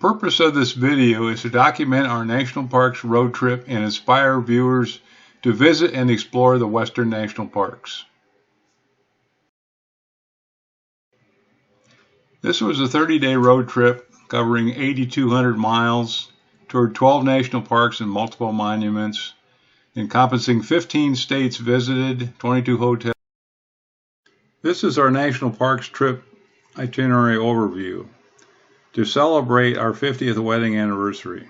purpose of this video is to document our national parks road trip and inspire viewers to visit and explore the Western National Parks. This was a 30-day road trip covering 8,200 miles toward 12 national parks and multiple monuments, encompassing 15 states visited, 22 hotels. This is our national parks trip itinerary overview to celebrate our 50th wedding anniversary.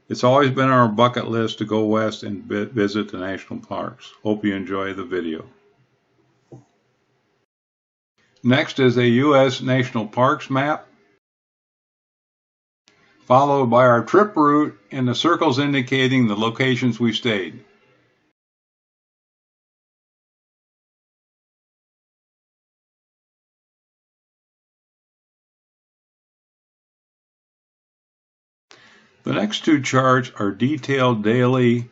It's always been our bucket list to go west and visit the national parks. Hope you enjoy the video. Next is a U.S. national parks map, followed by our trip route and the circles indicating the locations we stayed. The next two charts are detailed daily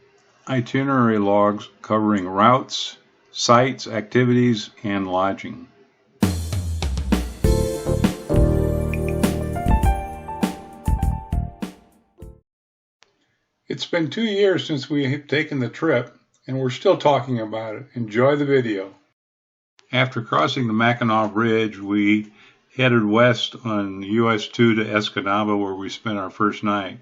itinerary logs covering routes, sites, activities, and lodging. It's been 2 years since we have taken the trip, and we're still talking about it. Enjoy the video. After crossing the Mackinac Bridge, we headed west on US 2 to Escanaba, where we spent our first night.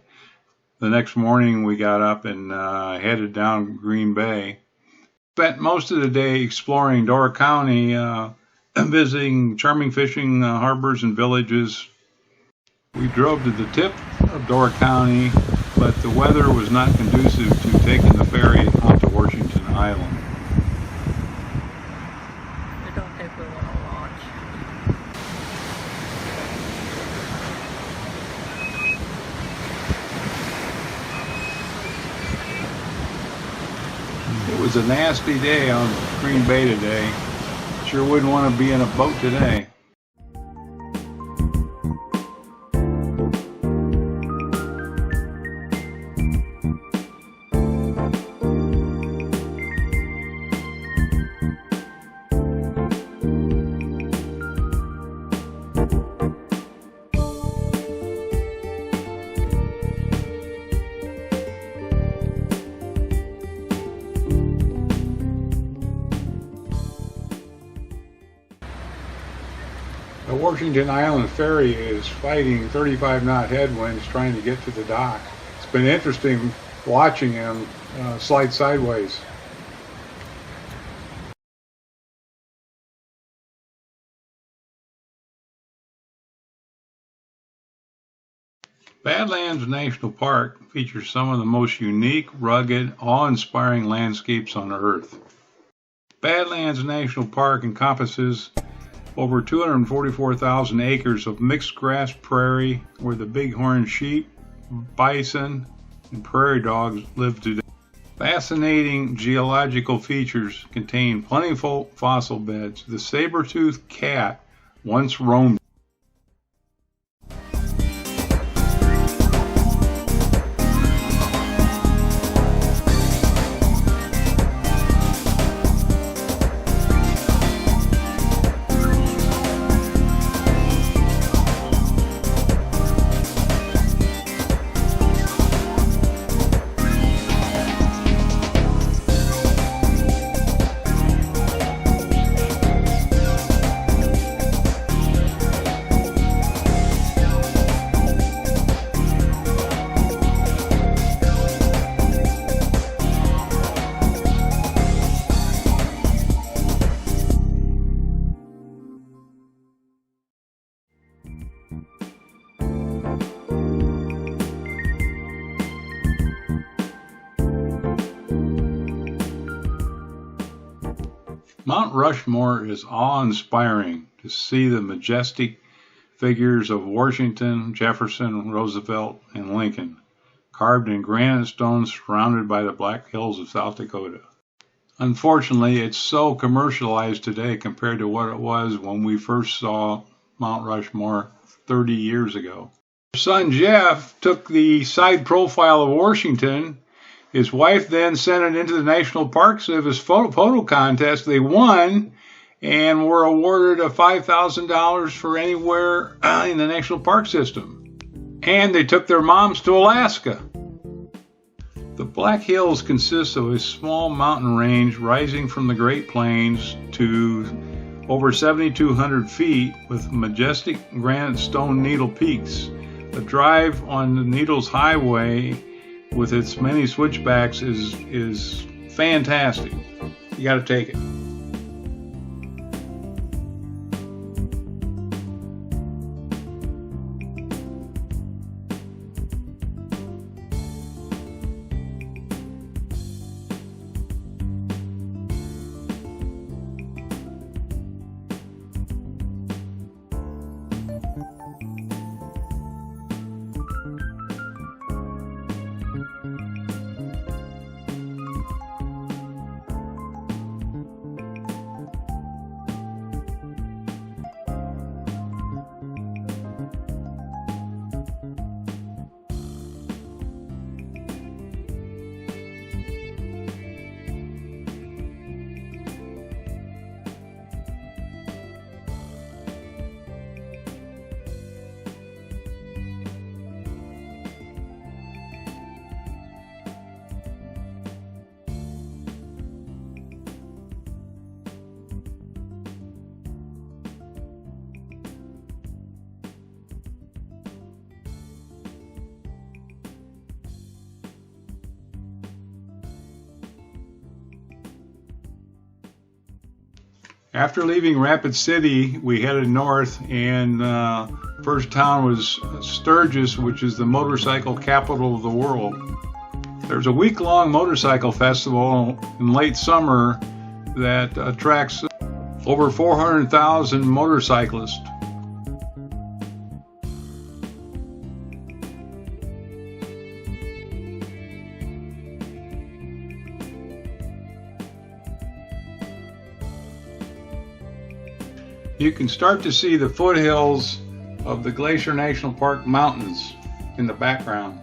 The next morning, we got up and headed down Green Bay. Spent most of the day exploring Door County, visiting charming fishing harbors and villages. We drove to the tip of Door County, but the weather was not conducive to taking the ferry out to Washington Island. I don't think we want to launch. It was a nasty day on Green Bay today. Sure wouldn't want to be in a boat today. The Washington Island ferry is fighting 35-knot headwinds trying to get to the dock. It's been interesting watching him slide sideways. Badlands National Park features some of the most unique, rugged, awe-inspiring landscapes on Earth. Badlands National Park encompasses over 244,000 acres of mixed grass prairie where the bighorn sheep, bison, and prairie dogs live today. Fascinating geological features contain plentiful fossil beds. The saber-toothed cat once roamed. Mount Rushmore is awe-inspiring to see the majestic figures of Washington, Jefferson, Roosevelt, and Lincoln, carved in granite stones surrounded by the Black Hills of South Dakota. Unfortunately, it's so commercialized today compared to what it was when we first saw Mount Rushmore 30 years ago. Our son Jeff took the side profile of Washington. His wife then sent it into the National Park Service photo contest. They won and were awarded a $5,000 for anywhere in the national park system. And they took their moms to Alaska. The Black Hills consist of a small mountain range rising from the Great Plains to over 7,200 feet with majestic granite stone needle peaks. The drive on the Needles Highway with its many switchbacks is fantastic. You got to take it. After leaving Rapid City, we headed north, and first town was Sturgis, which is the motorcycle capital of the world. There's a week-long motorcycle festival in late summer that attracts over 400,000 motorcyclists. You can start to see the foothills of the Glacier National Park mountains in the background.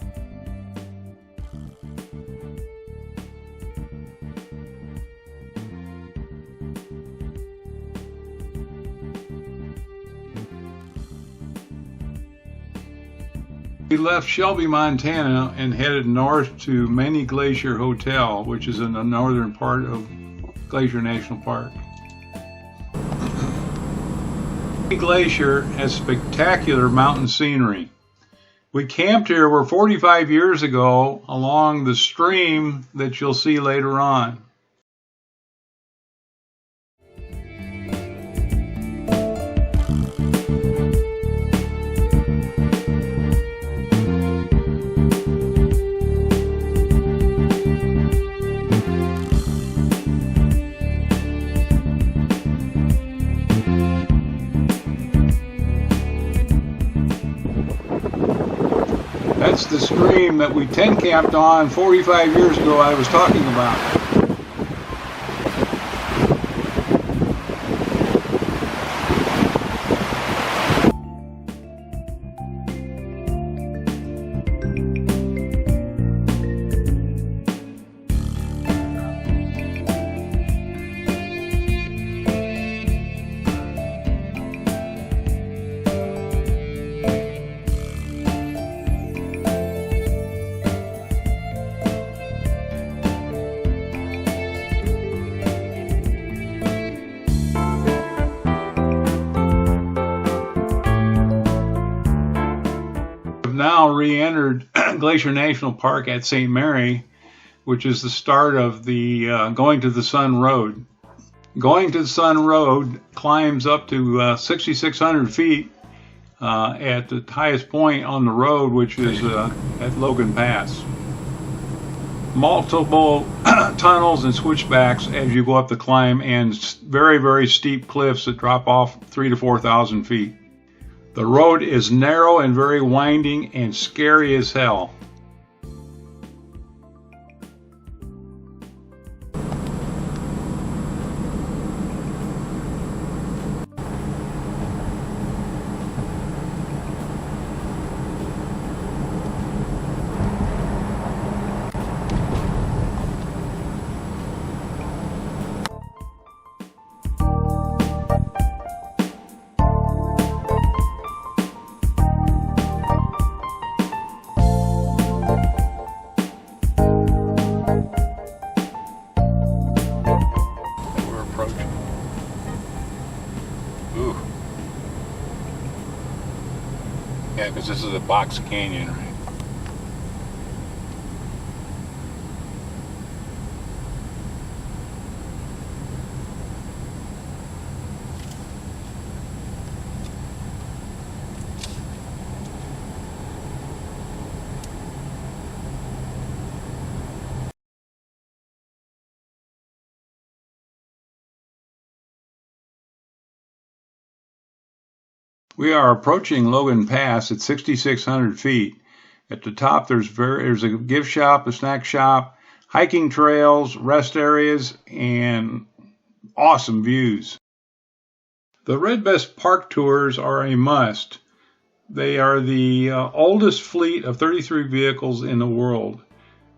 We left Shelby, Montana and headed north to Many Glacier Hotel, which is in the northern part of Glacier National Park. Glacier has spectacular mountain scenery. We camped here over 45 years ago along the stream that you'll see later on. That's the stream that we tent camped on 45 years ago I was talking about. Now re-entered Glacier National Park at St. Mary, which is the start of the Going to the Sun Road. Going to the Sun Road climbs up to 6,600 feet at the highest point on the road, which is at Logan Pass. Multiple tunnels and switchbacks as you go up the climb, and very, very steep cliffs that drop off 3,000 to 4,000 feet. The road is narrow and very winding and scary as hell. because this is a box canyon, right? We are approaching Logan Pass at 6,600 feet. At the top, there's a gift shop, a snack shop, hiking trails, rest areas, and awesome views. The Red Best Park tours are a must. They are the oldest fleet of 33 vehicles in the world.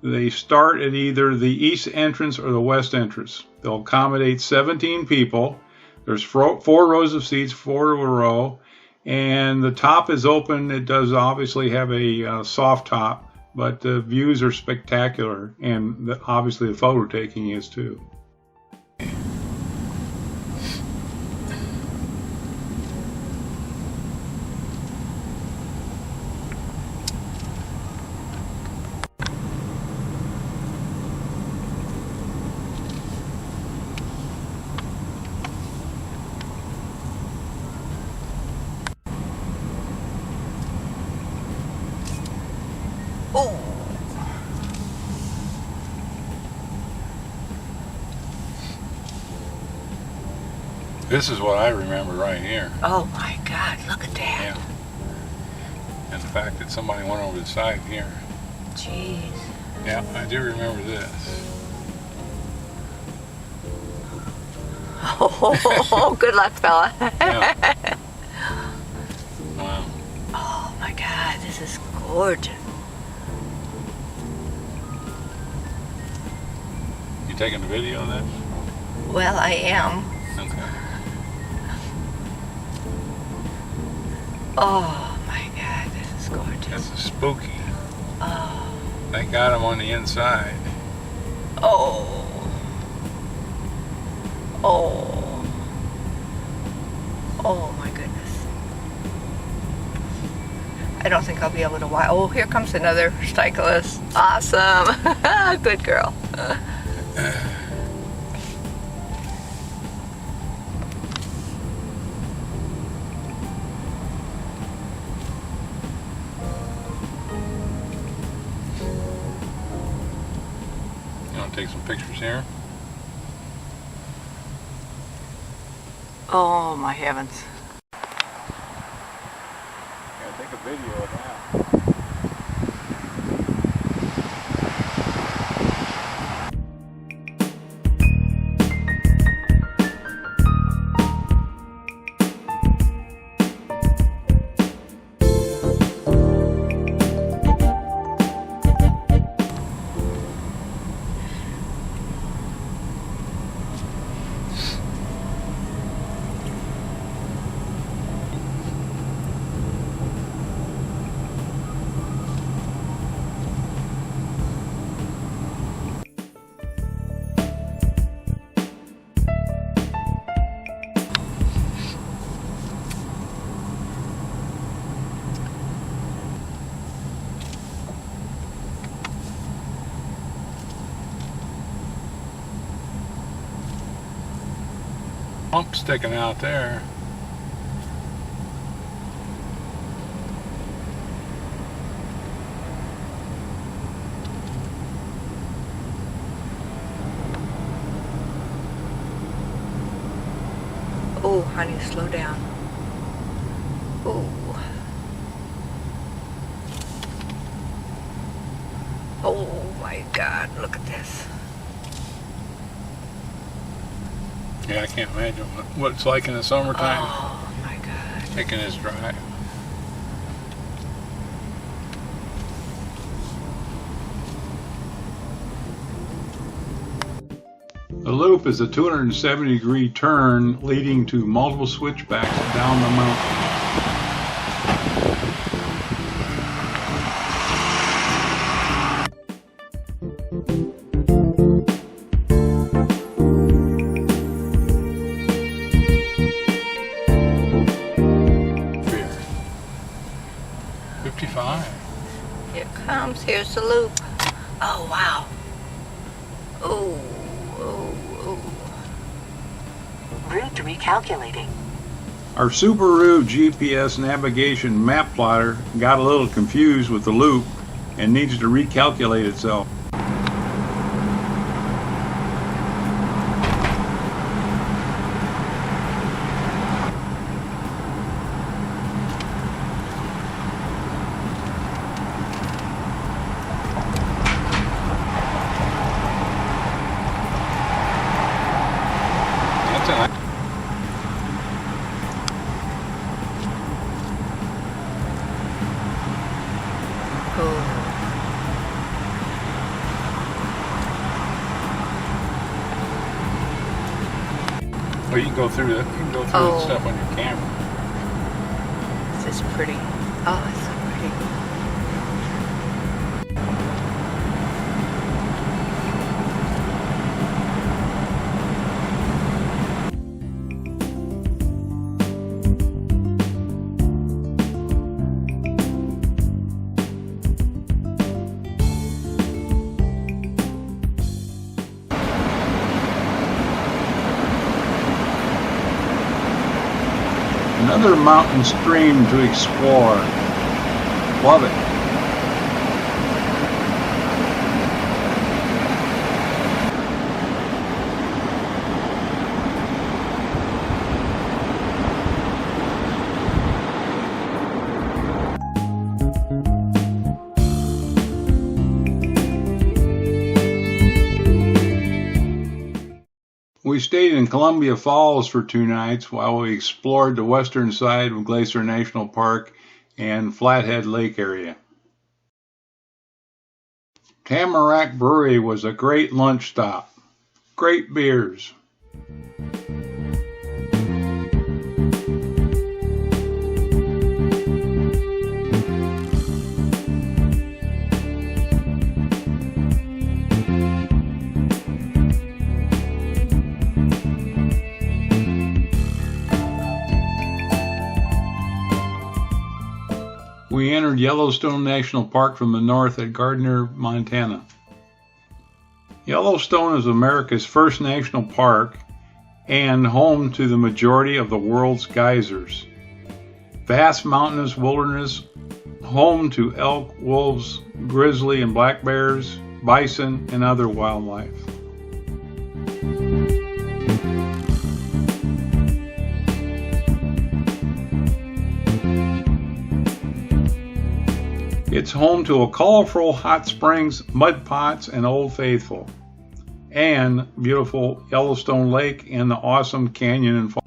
They start at either the east entrance or the west entrance. They'll accommodate 17 people. There's 4 rows of seats, 4 to a row. And the top is open. It does obviously have a soft top, but the views are spectacular, and obviously the photo taking is too. Oh. This is what I remember right here. Oh my God, look at that. Yeah. And the fact that somebody went over the side here. Jeez. Yeah, I do remember this. Oh, good luck, fella. Yeah. Wow. Oh my God, this is gorgeous. You taking the video of this? Well, I am. Okay. Oh my God, this is gorgeous. This is spooky. Oh. They got him on the inside. Oh. Oh. Oh my goodness. I don't think I'll be able to watch. Oh, here comes another cyclist. Awesome. Good girl. You want to take some pictures here? Oh my heavens. Yeah, take a video of that. Pump sticking out there. Oh, honey, slow down. Oh. Oh my God, look at this. Yeah, I can't imagine what it's like in the summertime. Oh my God. Taking this drive. The loop is a 270-degree turn leading to multiple switchbacks down the mountain. Here's the loop. Oh, wow. Oh, oh, oh. Route recalculating. Our Subaru GPS navigation map plotter got a little confused with the loop and needs to recalculate itself. Well, you can go through the stuff on your camera. This is pretty. Oh, it's so pretty. Another mountain stream to explore. Love it. We stayed in Columbia Falls for 2 nights while we explored the western side of Glacier National Park and Flathead Lake area. Tamarack Brewery was a great lunch stop. Great beers. We entered Yellowstone National Park from the north at Gardner, Montana. Yellowstone is America's first national park and home to the majority of the world's geysers. Vast mountainous wilderness, home to elk, wolves, grizzly and black bears, bison, and other wildlife. It's home to a colorful hot springs, mud pots, and Old Faithful, and beautiful Yellowstone Lake and the awesome canyon and fall.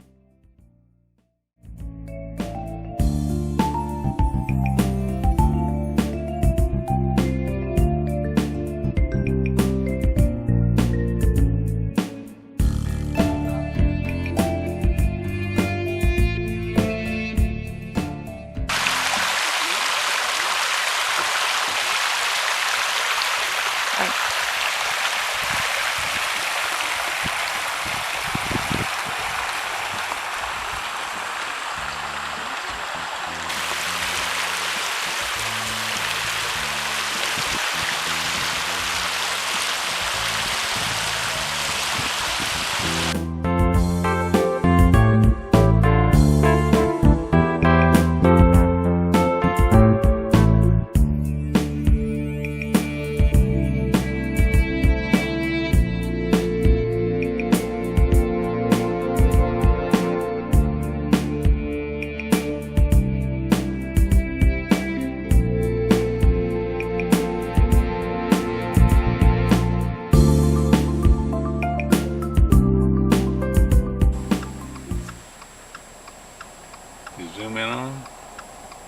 Zoom in on?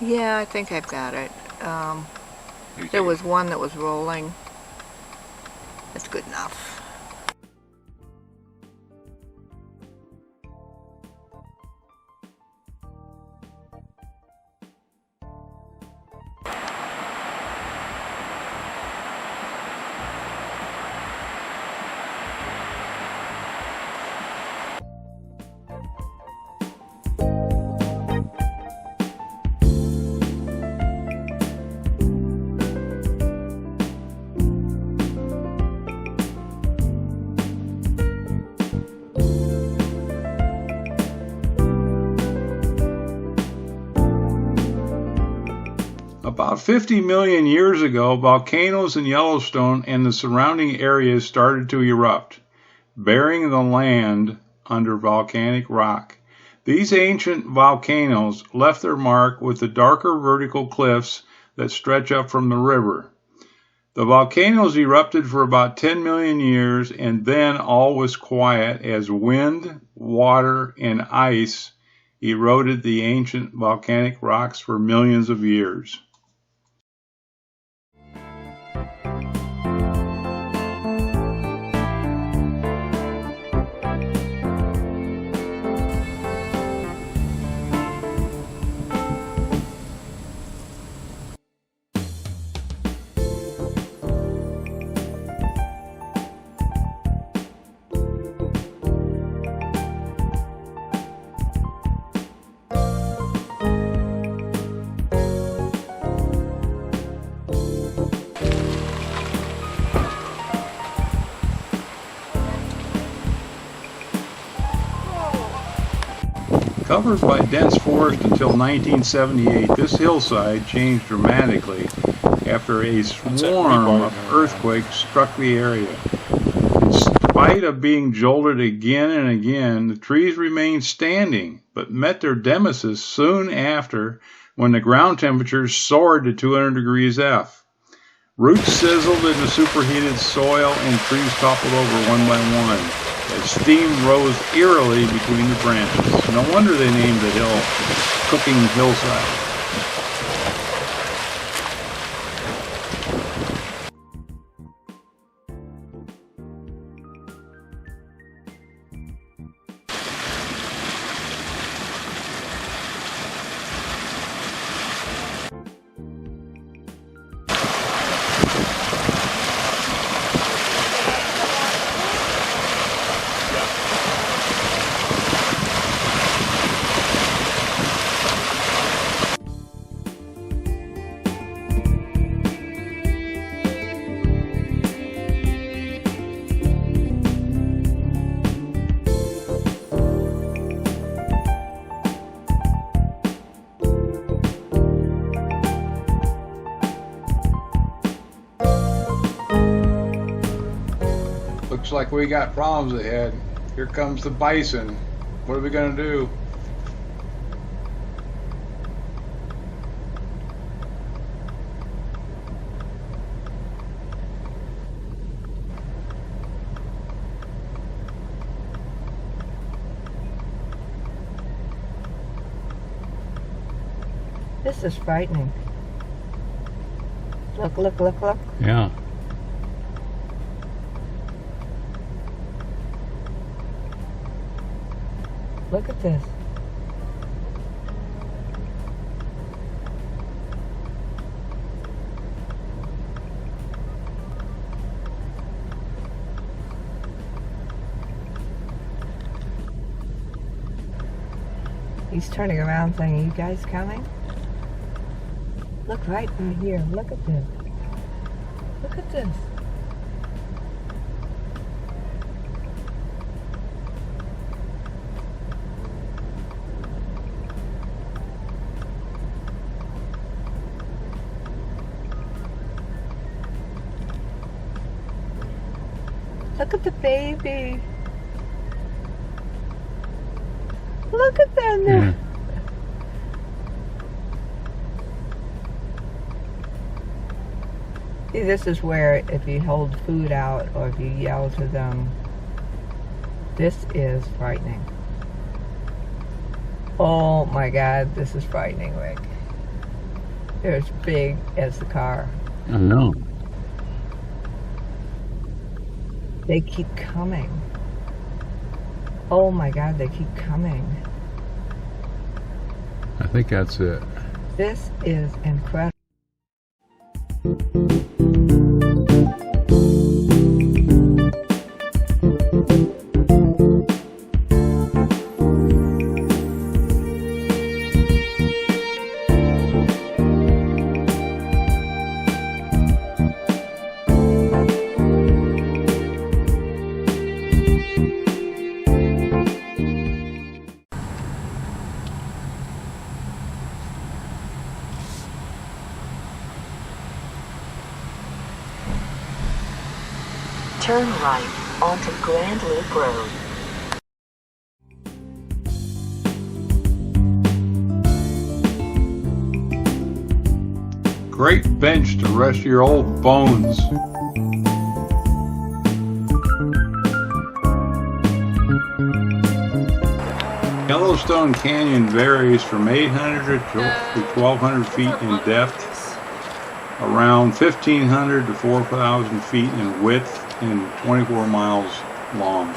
Yeah, I think I've got it. There was one that was rolling. That's good enough. About 50 million years ago, volcanoes in Yellowstone and the surrounding areas started to erupt, burying the land under volcanic rock. These ancient volcanoes left their mark with the darker vertical cliffs that stretch up from the river. The volcanoes erupted for about 10 million years, and then all was quiet as wind, water, and ice eroded the ancient volcanic rocks for millions of years. Covered by dense forest until 1978, this hillside changed dramatically after a swarm of earthquakes struck the area. In spite of being jolted again and again, the trees remained standing, but met their nemesis soon after when the ground temperatures soared to 200 degrees F. Roots sizzled in the superheated soil and trees toppled over one by one as steam rose eerily between the branches. No wonder they named the hill Cooking Hillside. Looks like we got problems ahead. Here comes the bison. What are we going to do? This is frightening. Look, look, look, look. Yeah. Look at this. He's turning around saying, "Are you guys coming?" Look right in here. Look at this. Look at this. Look at the baby. Look at them there. Yeah. See, this is where if you hold food out or if you yell to them, this is frightening. Oh my God, this is frightening, Rick. They're as big as the car. I know. They keep coming. Oh my God, they keep coming. I think that's it. This is incredible. right onto Grand Loop Road. Great bench to rest your old bones. Yellowstone Canyon varies from 800 to 1,200 feet in depth, around 1,500 to 4,000 feet in width, and 24 miles long.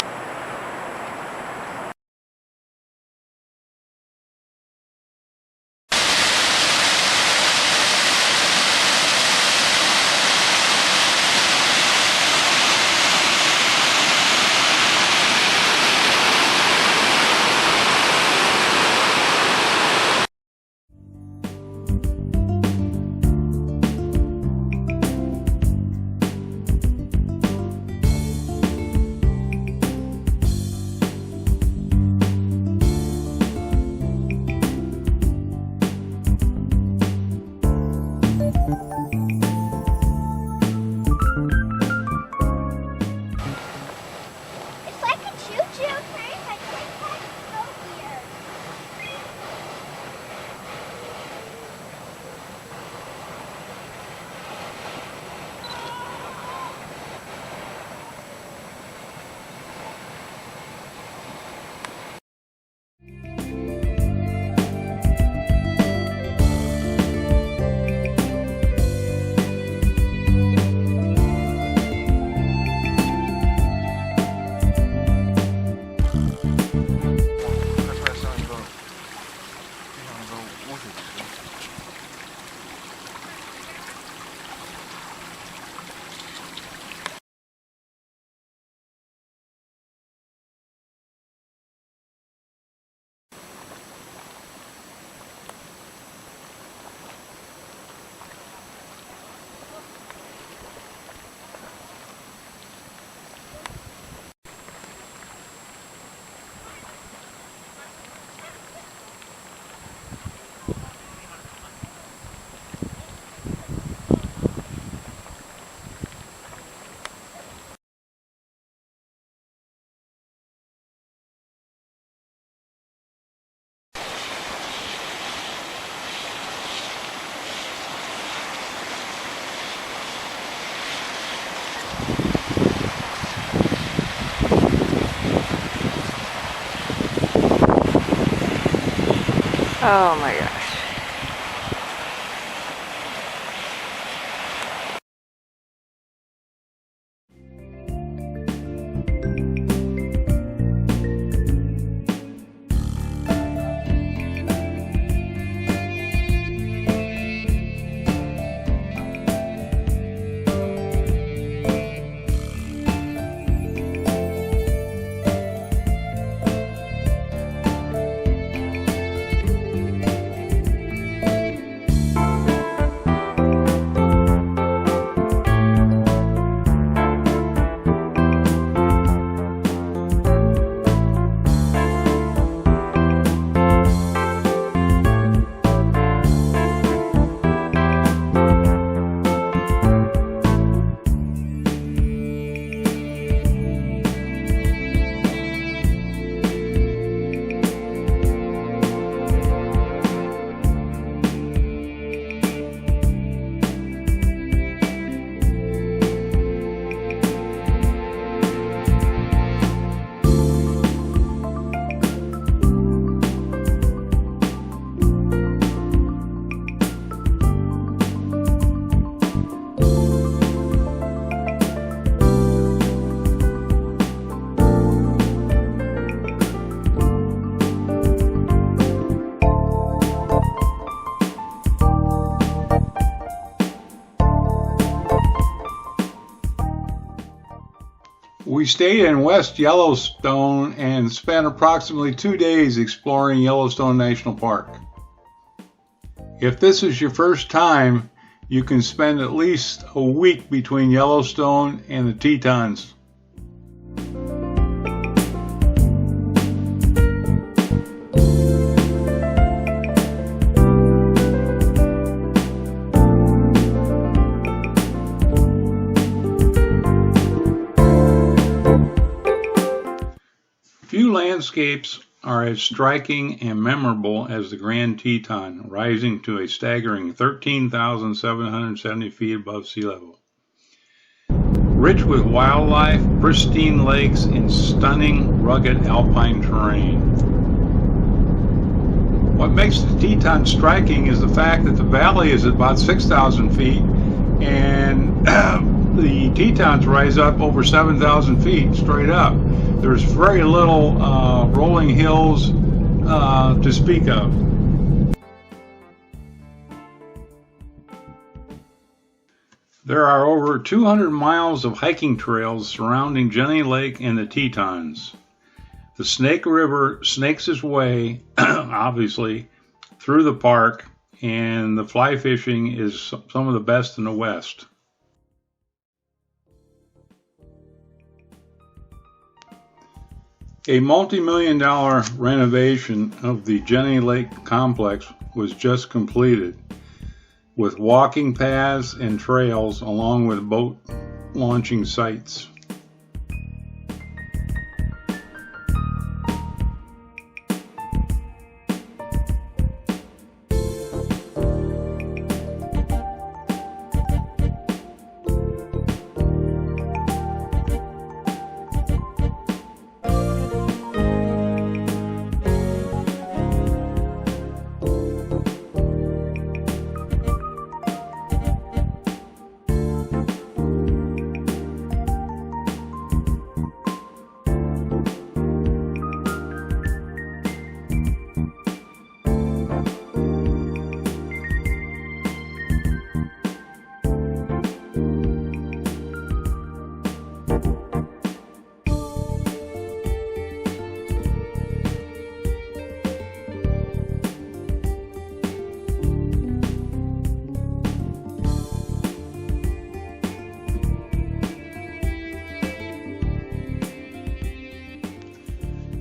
Oh my gosh. We stayed in West Yellowstone and spent approximately 2 days exploring Yellowstone National Park. If this is your first time, you can spend at least a week between Yellowstone and the Tetons. Few landscapes are as striking and memorable as the Grand Teton, rising to a staggering 13,770 feet above sea level. Rich with wildlife, pristine lakes, and stunning, rugged alpine terrain. What makes the Teton striking is the fact that the valley is about 6,000 feet, and the Tetons rise up over 7,000 feet straight up. There's very little rolling hills to speak of. There are over 200 miles of hiking trails surrounding Jenny Lake and the Tetons. The Snake River snakes its way, obviously, through the park, and the fly fishing is some of the best in the West. A multi-million-dollar renovation of the Jenny Lake complex was just completed, with walking paths and trails along with boat launching sites.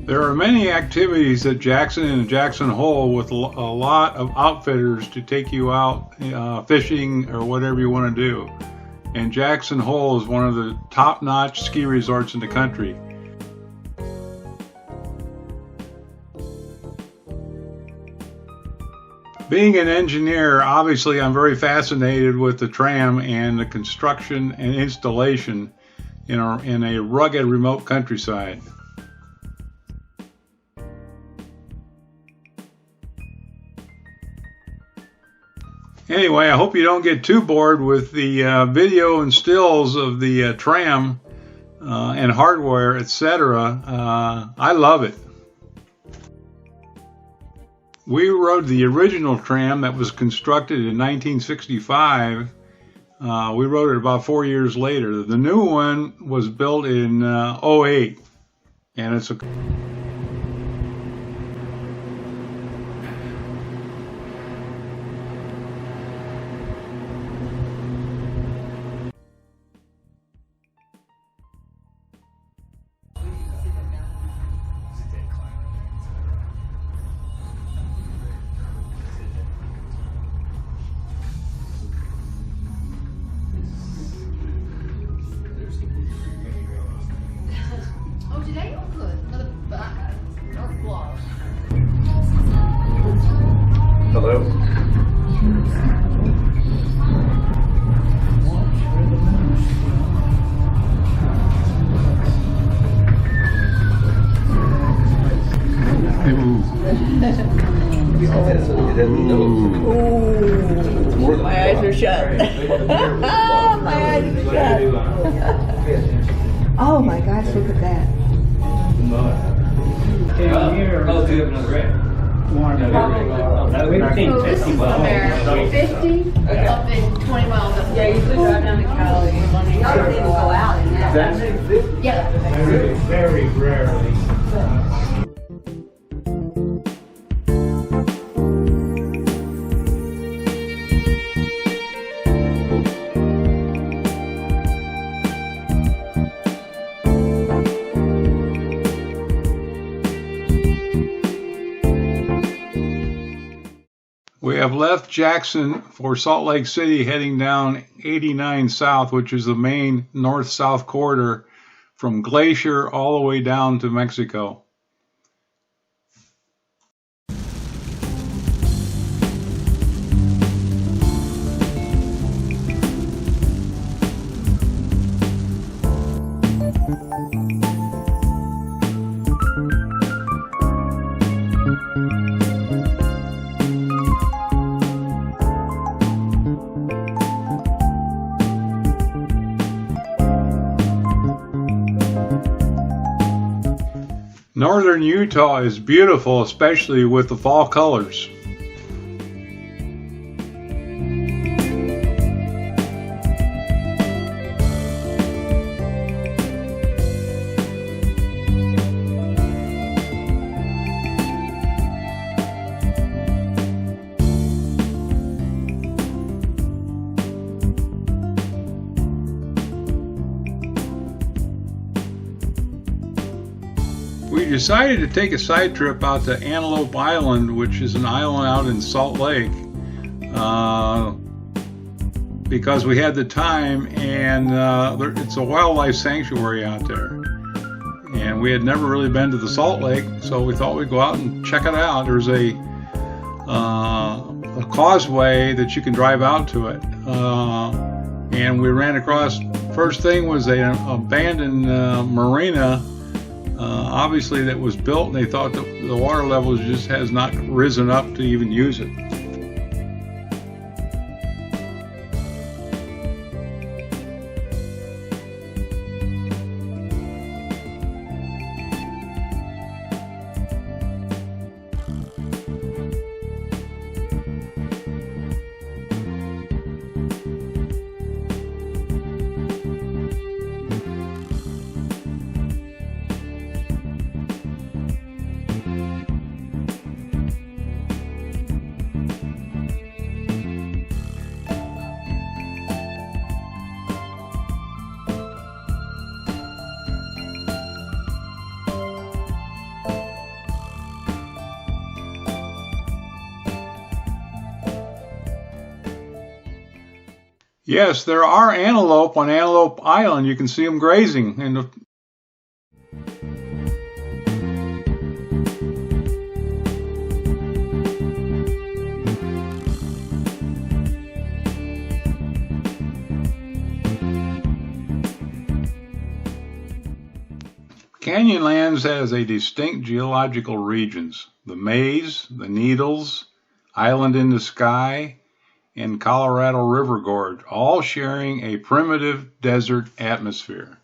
There are many activities at Jackson and Jackson Hole with a lot of outfitters to take you out fishing or whatever you want to do. And Jackson Hole is one of the top-notch ski resorts in the country. Being an engineer, obviously I'm very fascinated with the tram and the construction and installation in a rugged remote countryside. Anyway, I hope you don't get too bored with the video and stills of the tram and hardware, etc. I love it. We rode the original tram that was constructed in 1965. We rode it about 4 years later. The new one was built in 08, and it's a Hello? Ooh, my eyes are shut. My eyes are shut. Oh my gosh, look at that. Oh, do you have another red? So this is from there, 50 up in 20 miles up. Yeah, you usually drive down to Cali. You don't even go out in that. Yeah. Very rarely. We have left Jackson for Salt Lake City, heading down 89 South, which is the main north-south corridor from Glacier all the way down to Mexico. Northern Utah is beautiful, especially with the fall colors. We decided to take a side trip out to Antelope Island, which is an island out in Salt Lake, because we had the time, and it's a wildlife sanctuary out there. And we had never really been to the Salt Lake, so we thought we'd go out and check it out. There's a causeway that you can drive out to it. And we ran across, first thing was an abandoned marina. Obviously that was built, and they thought that the water level just has not risen up to even use it. Yes, there are antelope on Antelope Island. You can see them grazing in the Canyonlands has a distinct geological regions: the Maze, the Needles, Island in the Sky, and Colorado River Gorge, all sharing a primitive desert atmosphere.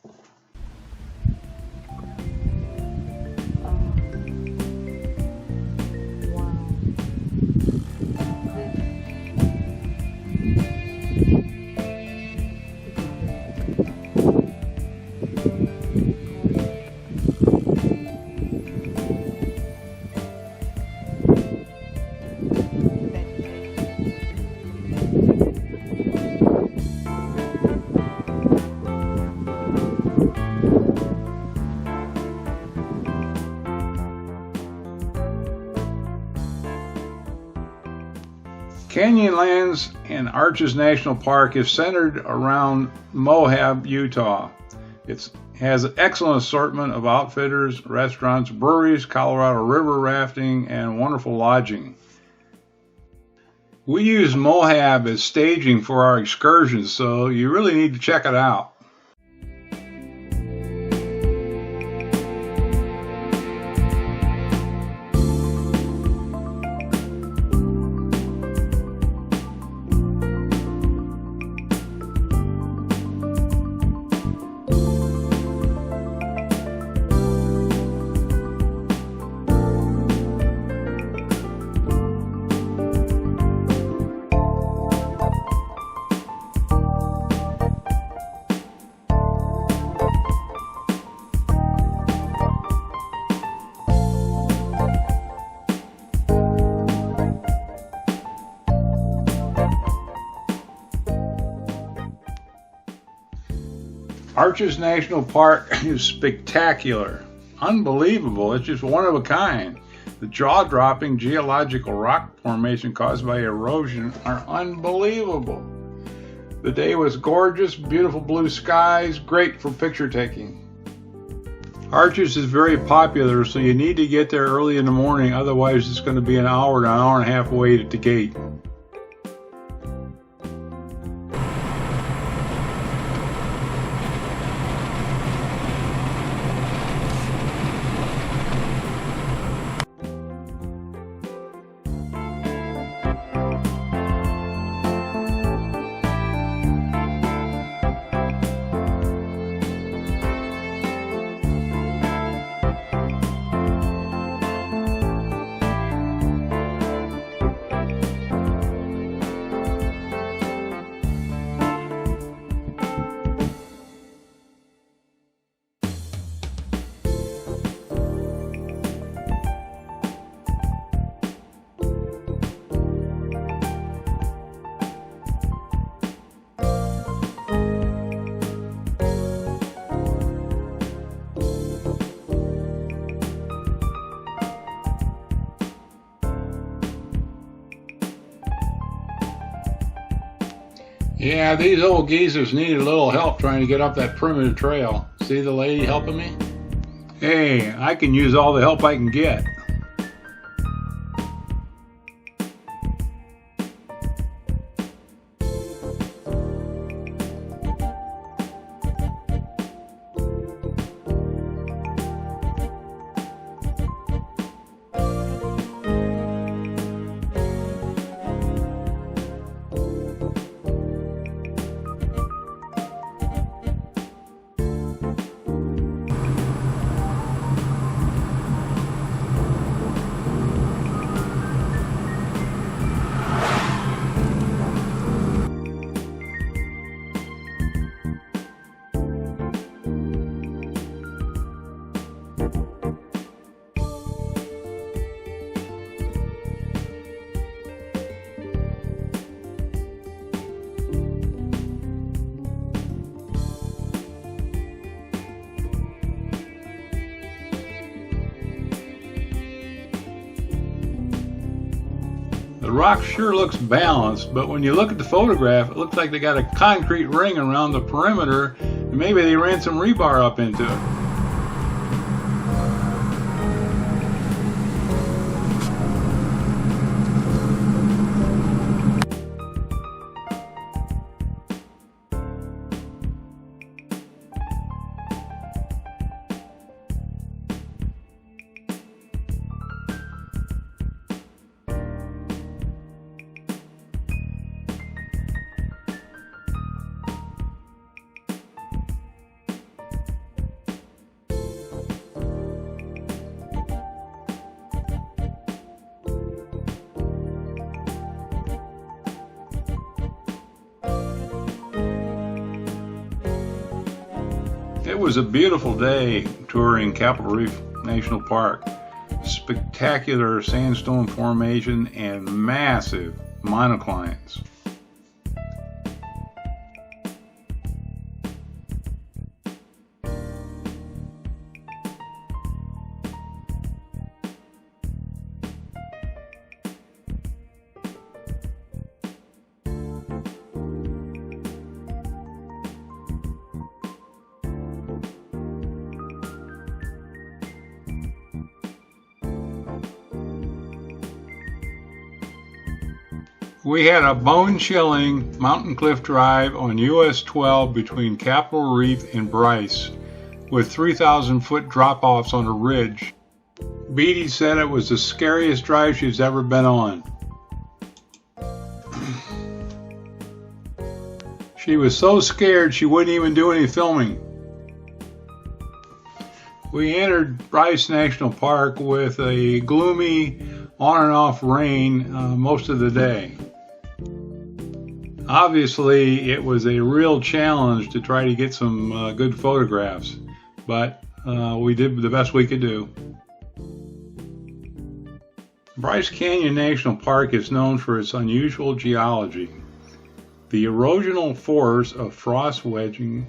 Canyonlands and Arches National Park is centered around Moab, Utah. It has an excellent assortment of outfitters, restaurants, breweries, Colorado River rafting, and wonderful lodging. We use Moab as staging for our excursions, so you really need to check it out. Arches National Park is spectacular, unbelievable. It's just one of a kind. The jaw-dropping geological rock formation caused by erosion are unbelievable. The day was gorgeous, beautiful blue skies, great for picture taking. Arches is very popular, so you need to get there early in the morning, otherwise it's going to be an hour to an hour and a half wait at the gate. Yeah, these old geezers needed a little help trying to get up that primitive trail. See the lady helping me? Hey, I can use all the help I can get. The rock sure looks balanced, but when you look at the photograph, it looks like they got a concrete ring around the perimeter, and maybe they ran some rebar up into it. It was a beautiful day touring Capitol Reef National Park. Spectacular sandstone formation and massive monoclines. We had a bone-chilling mountain cliff drive on US 12 between Capitol Reef and Bryce, with 3,000-foot drop-offs on a ridge. Beatty said it was the scariest drive she's ever been on. She was so scared she wouldn't even do any filming. We entered Bryce National Park with a gloomy on and off rain most of the day. Obviously, it was a real challenge to try to get some good photographs, but we did the best we could do. Bryce Canyon National Park is known for its unusual geology. The erosional force of frost wedging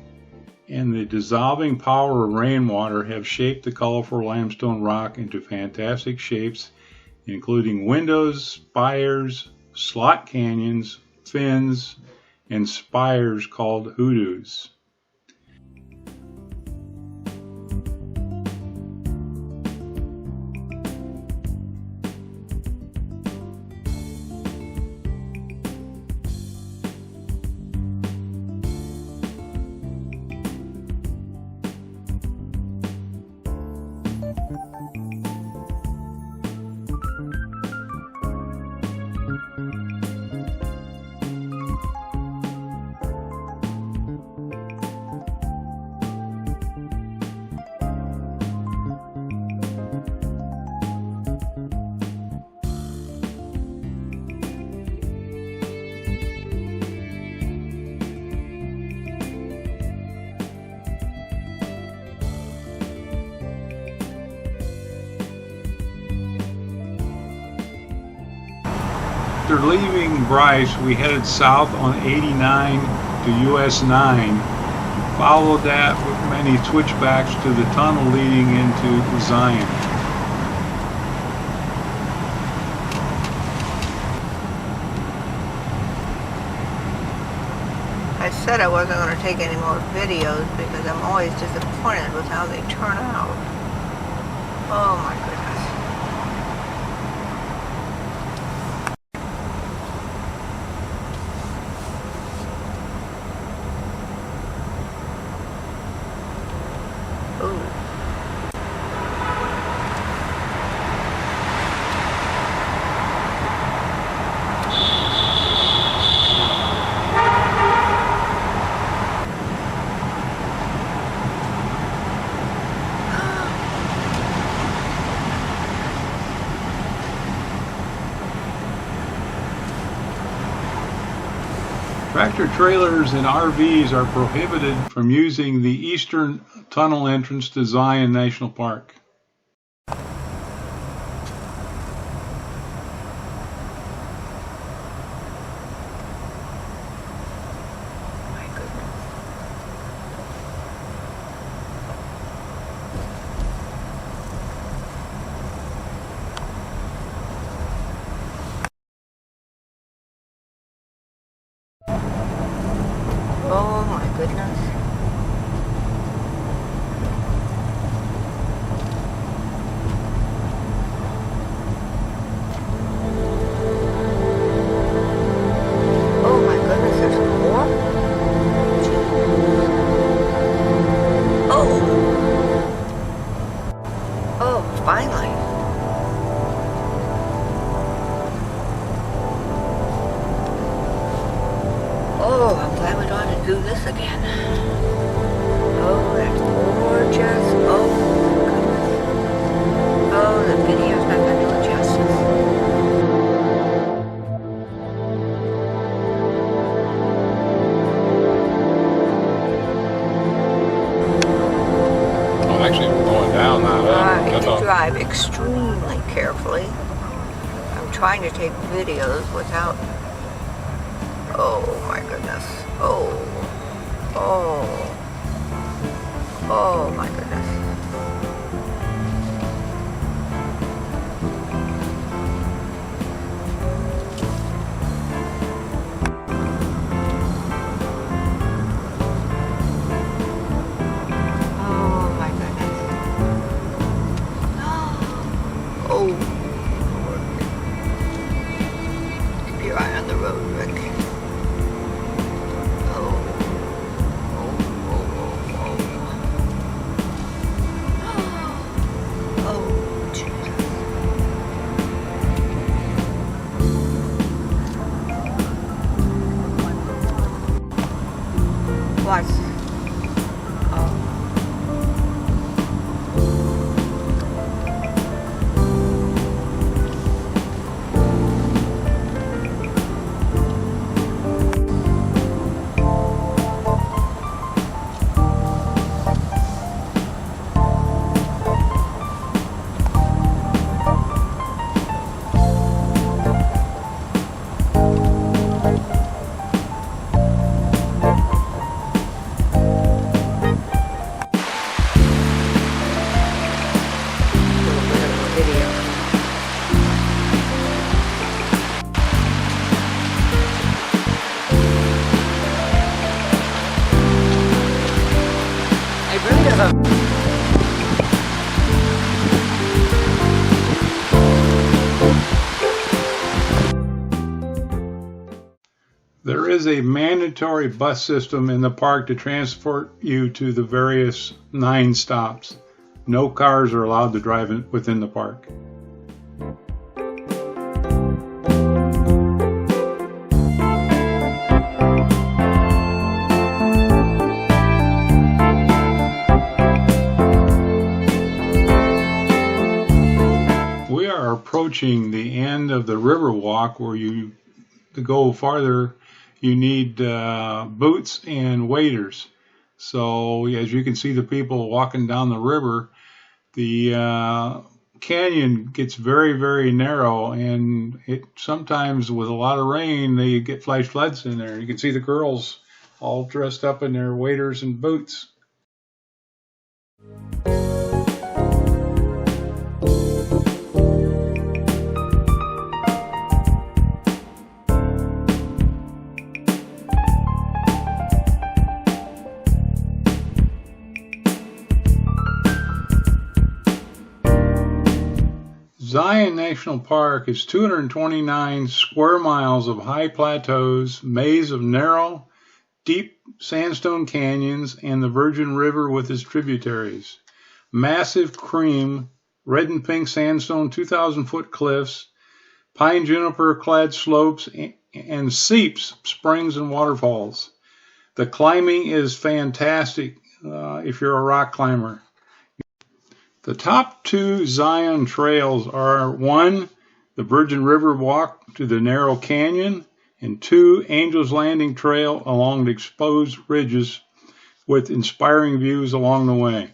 and the dissolving power of rainwater have shaped the colorful limestone rock into fantastic shapes, including windows, spires, slot canyons, fins, and spires called hoodoos. After leaving Bryce, we headed south on 89 to US 9, followed that with many switchbacks to the tunnel leading into Zion. said I wasn't going to take any more videos because I'm always disappointed with how they turn out. Oh my goodness. Ooh. Tractor trailers and RVs are prohibited from using the eastern tunnel entrance to Zion National Park. Oh my goodness. Oh my goodness, there's more? Oh! Oh, finally. Oh, I'm glad we don't have to do this again. Oh, that's gorgeous. Oh, goodness. Oh, the video's not going to do it justice. Oh, actually, we're going down now. I have to drive extremely carefully. I'm trying to take videos without... Oh my goodness. Oh. Oh. Oh my goodness. Oh my goodness. Oh. Keep your eye on the road, Rick. What? Oh. There is a mandatory bus system in the park to transport you to the various 9 stops. No cars are allowed to drive within the park. We are approaching the end of the river walk where to go farther you need boots and waders. So as you can see the people walking down the river, the canyon gets very, very narrow, and it sometimes with a lot of rain they get flash floods in there. You can see the girls all dressed up in their waders and boots. Zion National Park is 229 square miles of high plateaus, maze of narrow, deep sandstone canyons, and the Virgin River with its tributaries. Massive cream, red and pink sandstone 2,000-foot cliffs, pine juniper-clad slopes, and seeps, springs, and waterfalls. The climbing is fantastic if you're a rock climber. The top two Zion trails are 1, the Virgin River Walk to the narrow canyon, and 2, Angel's Landing Trail along the exposed ridges with inspiring views along the way.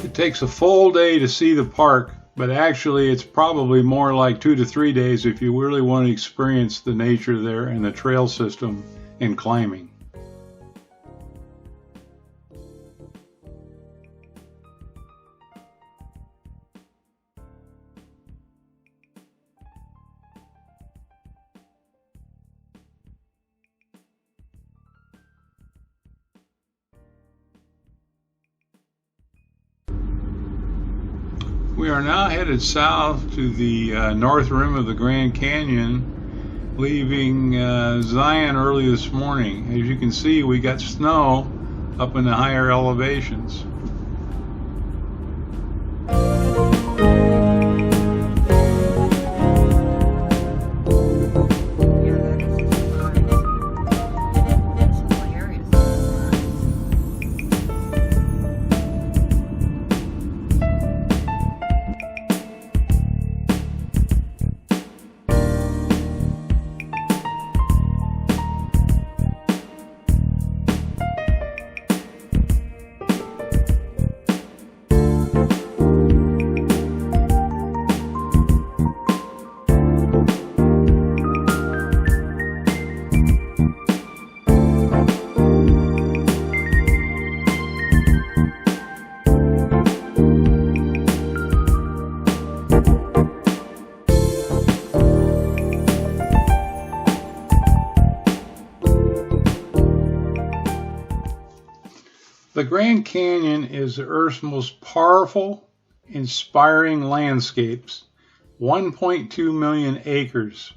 It takes a full day to see the park, but actually it's probably more like 2 to 3 days if you really want to experience the nature there and the trail system and climbing. We are now headed south to the north rim of the Grand Canyon, leaving Zion early this morning. As you can see, we got snow up in the higher elevations. The Grand Canyon is the Earth's most powerful, inspiring landscapes, 1.2 million acres,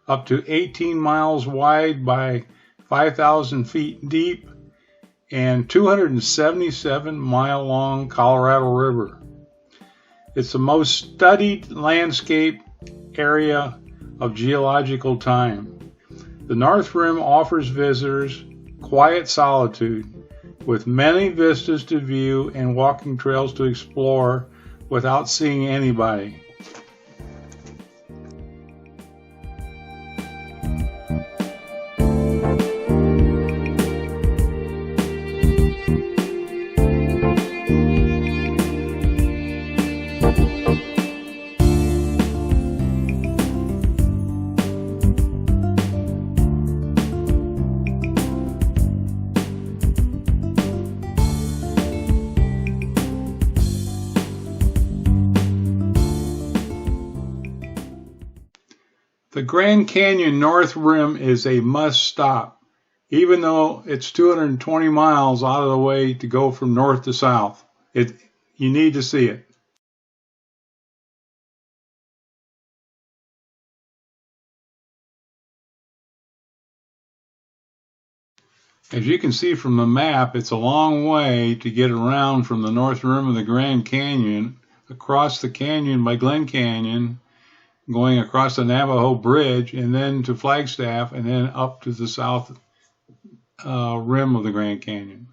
up to 18 miles wide by 5,000 feet deep, and 277-mile-long Colorado River. It's the most studied landscape area of geological time. The North Rim offers visitors quiet solitude, with many vistas to view and walking trails to explore without seeing anybody. The Grand Canyon North Rim is a must-stop, even though it's 220 miles out of the way to go from north to south. You need to see it. As you can see from the map, it's a long way to get around from the North Rim of the Grand Canyon, across the canyon by Glen Canyon, going across the Navajo Bridge, and then to Flagstaff, and then up to the south rim of the Grand Canyon.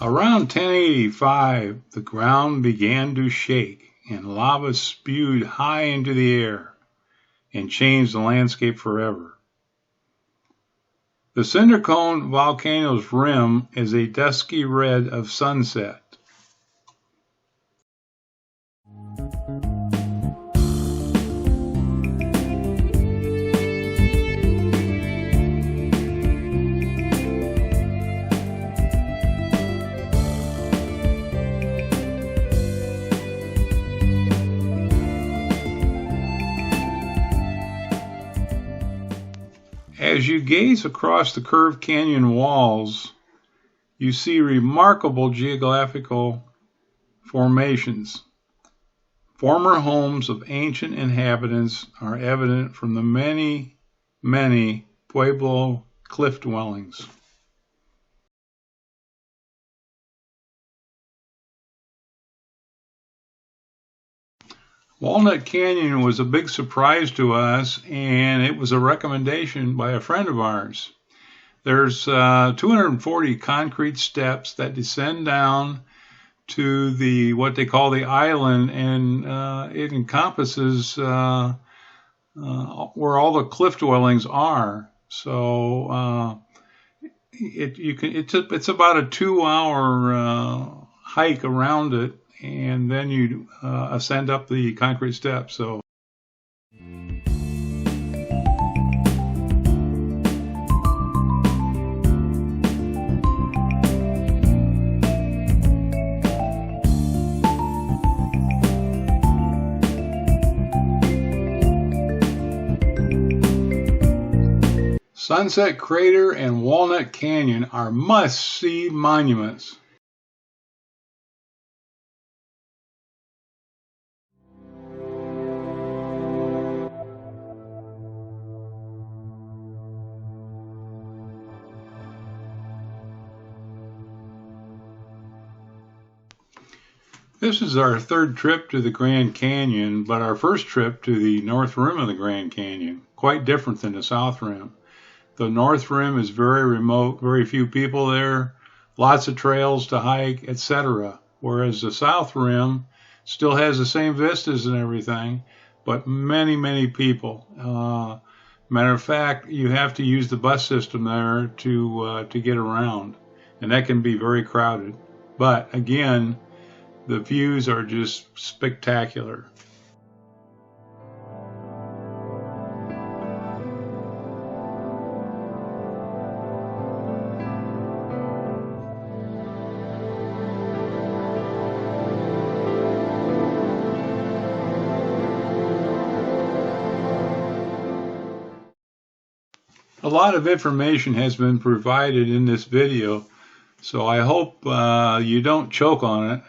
Around 1085, the ground began to shake, and lava spewed high into the air and changed the landscape forever. The cinder cone volcano's rim is a dusky red of sunset. As you gaze across the curved canyon walls, you see remarkable geographical formations. Former homes of ancient inhabitants are evident from the many, many Pueblo cliff dwellings. Walnut Canyon was a big surprise to us, and it was a recommendation by a friend of ours. There's 240 concrete steps that descend down to what they call the island, and it encompasses where all the cliff dwellings are. So it's about a 2-hour hike around it, and then you ascend up the concrete steps. So. Sunset Crater and Walnut Canyon are must-see monuments. This is our third trip to the Grand Canyon, but our first trip to the North Rim of the Grand Canyon, quite different than the South Rim. The North Rim is very remote, very few people there, lots of trails to hike, etc. Whereas the South Rim still has the same vistas and everything, but many, many people. Matter of fact, you have to use the bus system there to get around, and that can be very crowded. But again, the views are just spectacular. A lot of information has been provided in this video, so I hope you don't choke on it.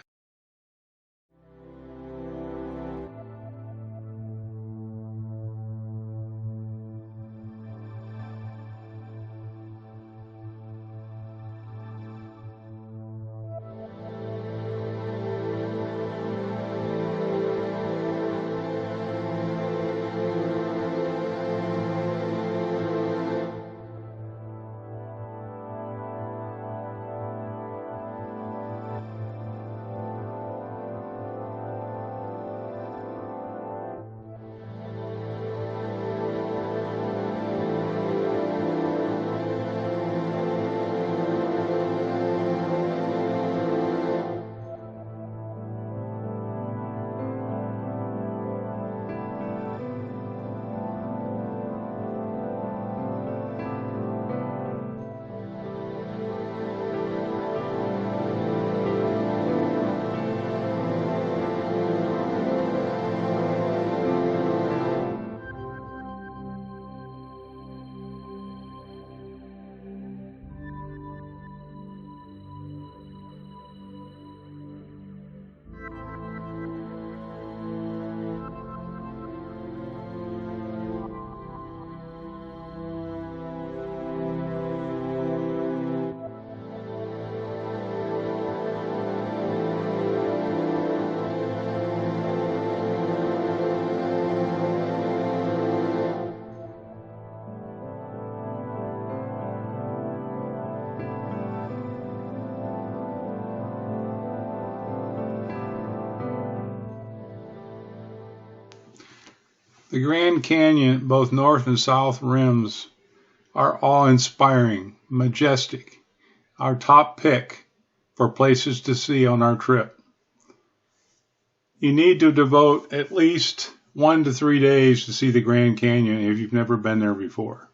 The Grand Canyon, both north and south rims, are awe-inspiring, majestic. Our top pick for places to see on our trip. You need to devote at least 1 to 3 days to see the Grand Canyon if you've never been there before.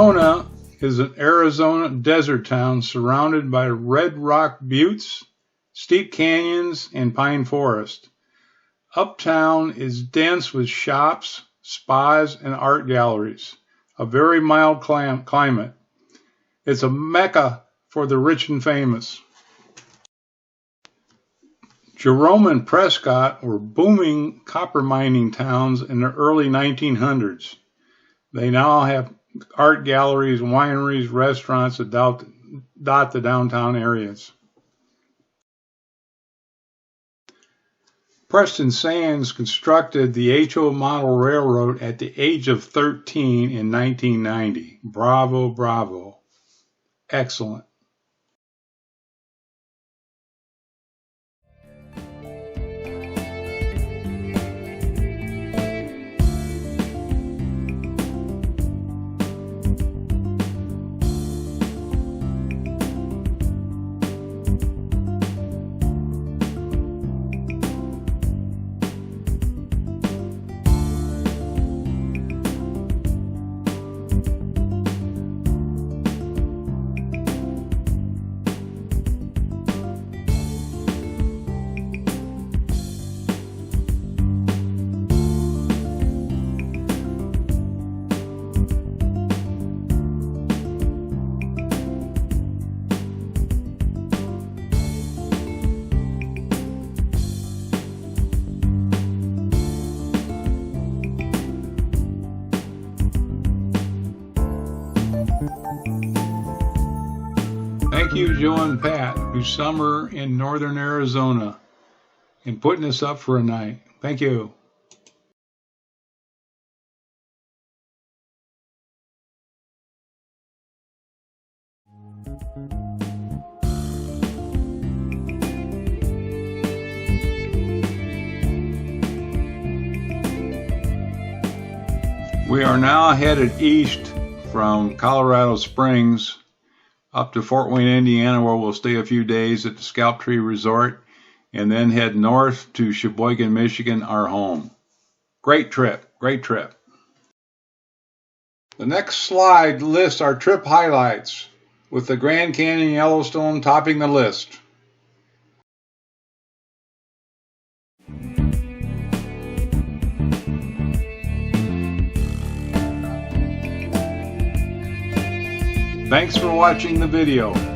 Sedona is an Arizona desert town surrounded by red rock buttes, steep canyons, and pine forest. Uptown is dense with shops, spas, and art galleries. A very mild climate. It's a mecca for the rich and famous. Jerome and Prescott were booming copper mining towns in the early 1900s. They now have art galleries, wineries, restaurants that dot the downtown areas. Preston Sands constructed the HO model railroad at the age of 13 in 1990. Bravo, bravo. Excellent. Thank you, Joe and Pat, who summer in northern Arizona and putting us up for a night. Thank you. We are now headed east from Colorado Springs up to Fort Wayne, Indiana, where we'll stay a few days at the Scalp Tree Resort, and then head north to Sheboygan, Michigan, our home. Great trip, great trip. The next slide lists our trip highlights, with the Grand Canyon Yellowstone topping the list. Thanks for watching the video.